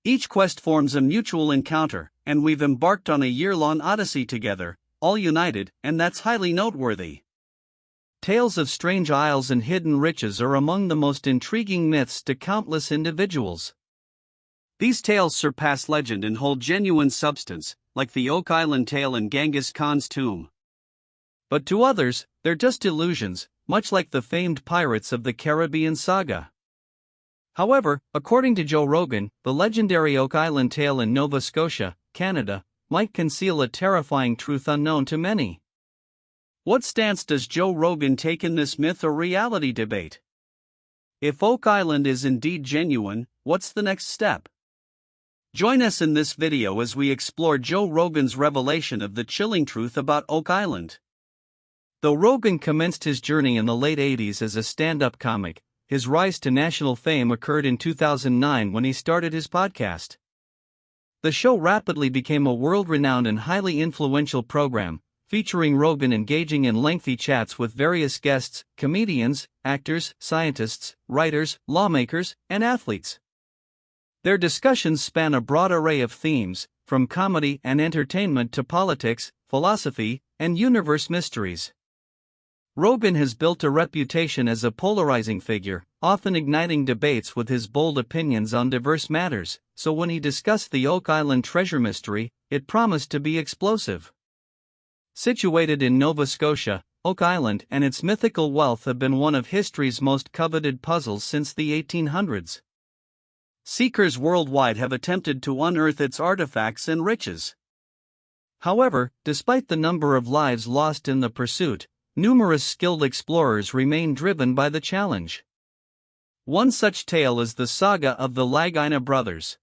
Each quest forms a mutual encounter, and we've embarked on a year-long odyssey together, all united, and that's highly noteworthy. Tales of strange isles and hidden riches are among the most intriguing myths to countless individuals. These tales surpass legend and hold genuine substance, like the Oak Island tale and Genghis Khan's tomb. But to others, they're just illusions, much like the famed pirates of the Caribbean saga. However, according to Joe Rogan, the legendary Oak Island tale in Nova Scotia, Canada, might conceal a terrifying truth unknown to many. What stance does Joe Rogan take in this myth or reality debate? If Oak Island is indeed genuine, what's the next step? Join us in this video as we explore Joe Rogan's revelation of the chilling truth about Oak Island. Though Rogan commenced his journey in the late 80s as a stand-up comic, his rise to national fame occurred in 2009 when he started his podcast. The show rapidly became a world-renowned and highly influential program, featuring Rogan engaging in lengthy chats with various guests, comedians, actors, scientists, writers, lawmakers, and athletes. Their discussions span a broad array of themes, from comedy and entertainment to politics, philosophy, and universe mysteries. Rogan has built a reputation as a polarizing figure, often igniting debates with his bold opinions on diverse matters, so when he discussed the Oak Island treasure mystery, it promised to be explosive. Situated in Nova Scotia, Oak Island and its mythical wealth have been one of history's most coveted puzzles since the 1800s. Seekers worldwide have attempted to unearth its artifacts and riches. However, despite the number of lives lost in the pursuit, numerous skilled explorers remain driven by the challenge. One such tale is the saga of the Lagina brothers.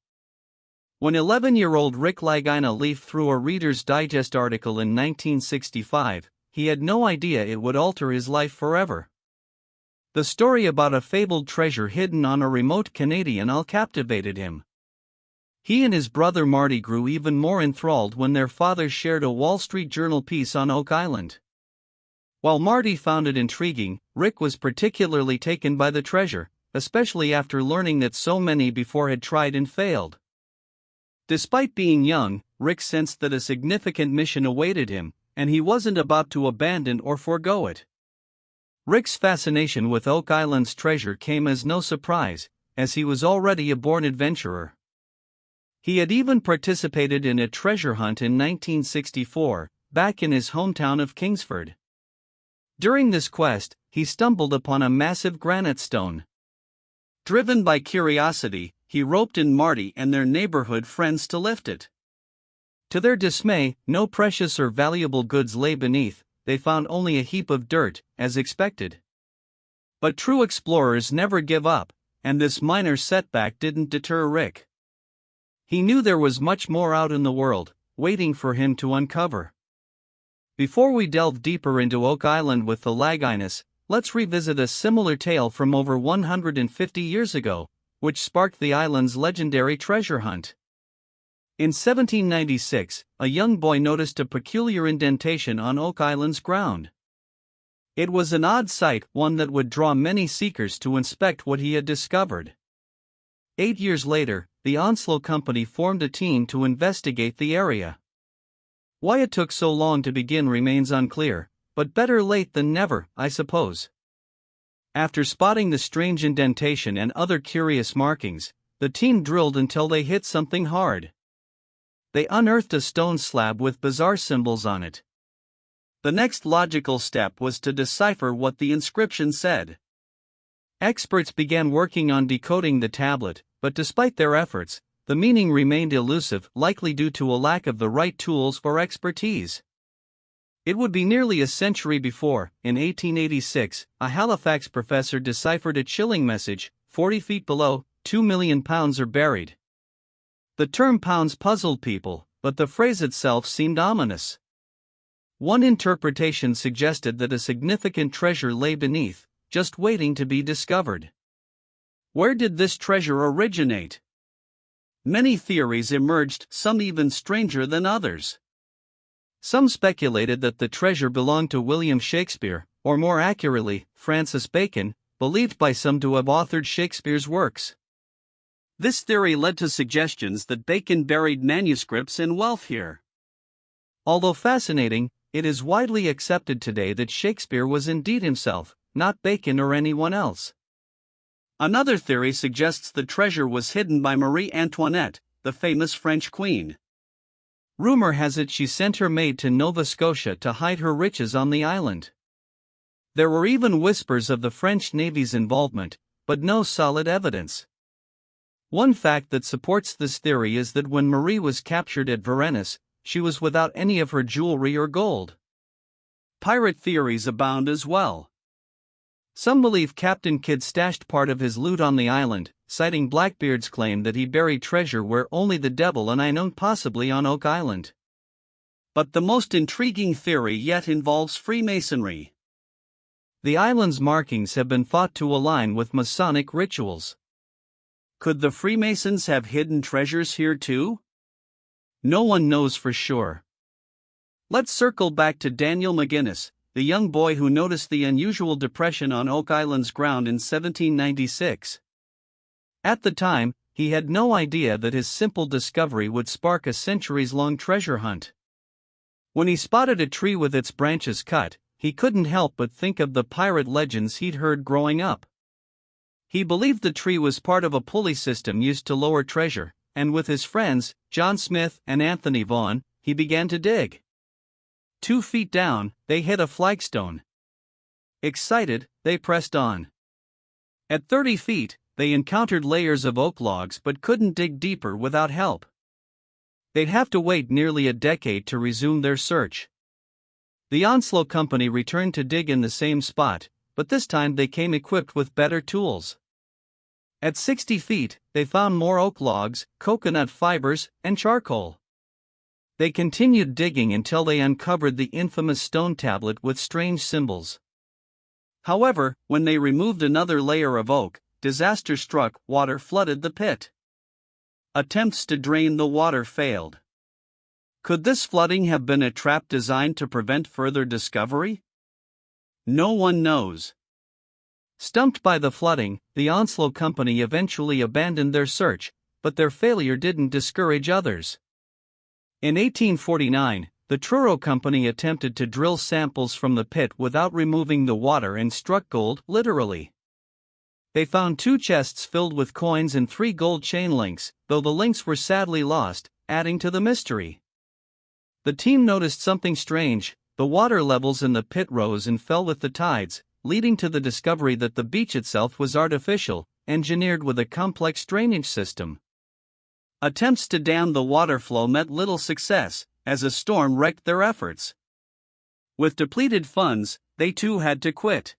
When 11-year-old Rick Lagina leafed through a Reader's Digest article in 1965, he had no idea it would alter his life forever. The story about a fabled treasure hidden on a remote Canadian isle captivated him. He and his brother Marty grew even more enthralled when their father shared a Wall Street Journal piece on Oak Island. While Marty found it intriguing, Rick was particularly taken by the treasure, especially after learning that so many before had tried and failed. Despite being young, Rick sensed that a significant mission awaited him, and he wasn't about to abandon or forego it. Rick's fascination with Oak Island's treasure came as no surprise, as he was already a born adventurer. He had even participated in a treasure hunt in 1964, back in his hometown of Kingsford. During this quest, he stumbled upon a massive granite stone. Driven by curiosity, he roped in Marty and their neighborhood friends to lift it. To their dismay, no precious or valuable goods lay beneath, they found only a heap of dirt, as expected. But true explorers never give up, and this minor setback didn't deter Rick. He knew there was much more out in the world, waiting for him to uncover. Before we delve deeper into Oak Island with the Laginas, let's revisit a similar tale from over 150 years ago, which sparked the island's legendary treasure hunt. In 1796, a young boy noticed a peculiar indentation on Oak Island's ground. It was an odd sight, one that would draw many seekers to inspect what he had discovered. 8 years later, the Onslow Company formed a team to investigate the area. Why it took so long to begin remains unclear, but better late than never, I suppose. After spotting the strange indentation and other curious markings, the team drilled until they hit something hard. They unearthed a stone slab with bizarre symbols on it. The next logical step was to decipher what the inscription said. Experts began working on decoding the tablet, but despite their efforts, the meaning remained elusive, likely due to a lack of the right tools or expertise. It would be nearly a century before, in 1886, a Halifax professor deciphered a chilling message: 40 feet below, 2 million pounds are buried. The term pounds puzzled people, but the phrase itself seemed ominous. One interpretation suggested that a significant treasure lay beneath, just waiting to be discovered. Where did this treasure originate? Many theories emerged, some even stranger than others. Some speculated that the treasure belonged to William Shakespeare, or more accurately, Francis Bacon, believed by some to have authored Shakespeare's works. This theory led to suggestions that Bacon buried manuscripts and wealth here. Although fascinating, it is widely accepted today that Shakespeare was indeed himself, not Bacon or anyone else. Another theory suggests the treasure was hidden by Marie Antoinette, the famous French queen. Rumor has it she sent her maid to Nova Scotia to hide her riches on the island. There were even whispers of the French Navy's involvement, but no solid evidence. One fact that supports this theory is that when Marie was captured at Varennes, she was without any of her jewelry or gold. Pirate theories abound as well. Some believe Captain Kidd stashed part of his loot on the island, citing Blackbeard's claim that he buried treasure where only the devil and I know, possibly on Oak Island. But the most intriguing theory yet involves Freemasonry. The island's markings have been thought to align with Masonic rituals. Could the Freemasons have hidden treasures here too? No one knows for sure. Let's circle back to Daniel McGinnis, the young boy who noticed the unusual depression on Oak Island's ground in 1796. At the time, he had no idea that his simple discovery would spark a centuries-long treasure hunt. When he spotted a tree with its branches cut, he couldn't help but think of the pirate legends he'd heard growing up. He believed the tree was part of a pulley system used to lower treasure, and with his friends, John Smith and Anthony Vaughan, he began to dig. 2 feet down, they hit a flagstone. Excited, they pressed on. At 30 feet, they encountered layers of oak logs but couldn't dig deeper without help. They'd have to wait nearly a decade to resume their search. The Onslow Company returned to dig in the same spot, but this time they came equipped with better tools. At 60 feet, they found more oak logs, coconut fibers, and charcoal. They continued digging until they uncovered the infamous stone tablet with strange symbols. However, when they removed another layer of oak, disaster struck. Water flooded the pit. Attempts to drain the water failed. Could this flooding have been a trap designed to prevent further discovery? No one knows. Stumped by the flooding, the Onslow Company eventually abandoned their search, but their failure didn't discourage others. In 1849, the Truro Company attempted to drill samples from the pit without removing the water and struck gold, literally. They found 2 chests filled with coins and 3 gold chain links, though the links were sadly lost, adding to the mystery. The team noticed something strange. The water levels in the pit rose and fell with the tides, leading to the discovery that the beach itself was artificial, engineered with a complex drainage system. Attempts to dam the water flow met little success, as a storm wrecked their efforts. With depleted funds, they too had to quit.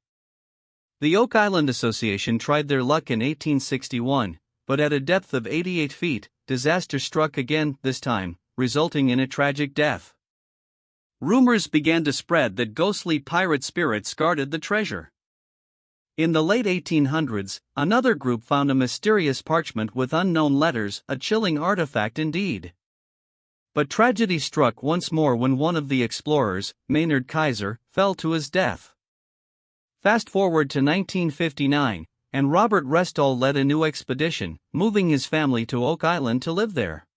The Oak Island Association tried their luck in 1861, but at a depth of 88 feet, disaster struck again, this time, resulting in a tragic death. Rumors began to spread that ghostly pirate spirits guarded the treasure. In the late 1800s, another group found a mysterious parchment with unknown letters, a chilling artifact indeed. But tragedy struck once more when one of the explorers, Maynard Kaiser, fell to his death. Fast forward to 1959, and Robert Restall led a new expedition, moving his family to Oak Island to live there.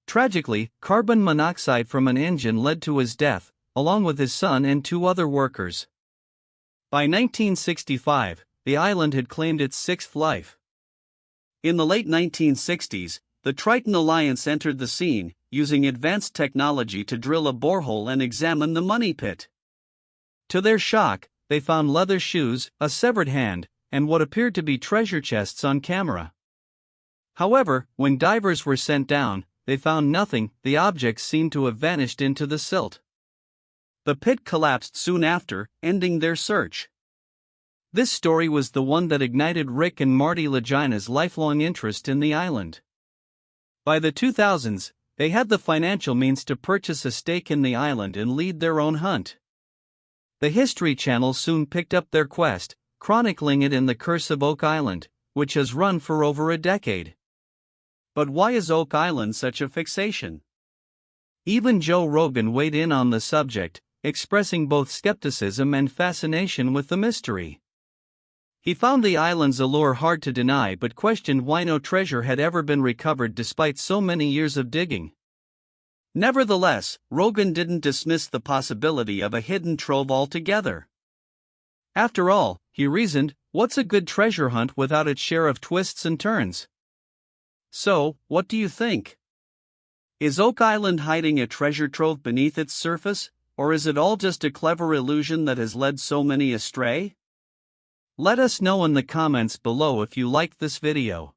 Tragically, carbon monoxide from an engine led to his death, along with his son and 2 other workers. By 1965, the island had claimed its 6th life. In the late 1960s, the Triton Alliance entered the scene, using advanced technology to drill a borehole and examine the money pit. To their shock, they found leather shoes, a severed hand, and what appeared to be treasure chests on camera. However, when divers were sent down, they found nothing. The objects seemed to have vanished into the silt. The pit collapsed soon after, ending their search. This story was the one that ignited Rick and Marty Legina's lifelong interest in the island. By the 2000s, they had the financial means to purchase a stake in the island and lead their own hunt. The History Channel soon picked up their quest, chronicling it in The Curse of Oak Island, which has run for over a decade. But why is Oak Island such a fixation? Even Joe Rogan weighed in on the subject, expressing both skepticism and fascination with the mystery. He found the island's allure hard to deny but questioned why no treasure had ever been recovered despite so many years of digging. Nevertheless, Rogan didn't dismiss the possibility of a hidden trove altogether. After all, he reasoned, what's a good treasure hunt without its share of twists and turns? So, what do you think? Is Oak Island hiding a treasure trove beneath its surface, or is it all just a clever illusion that has led so many astray? Let us know in the comments below if you liked this video.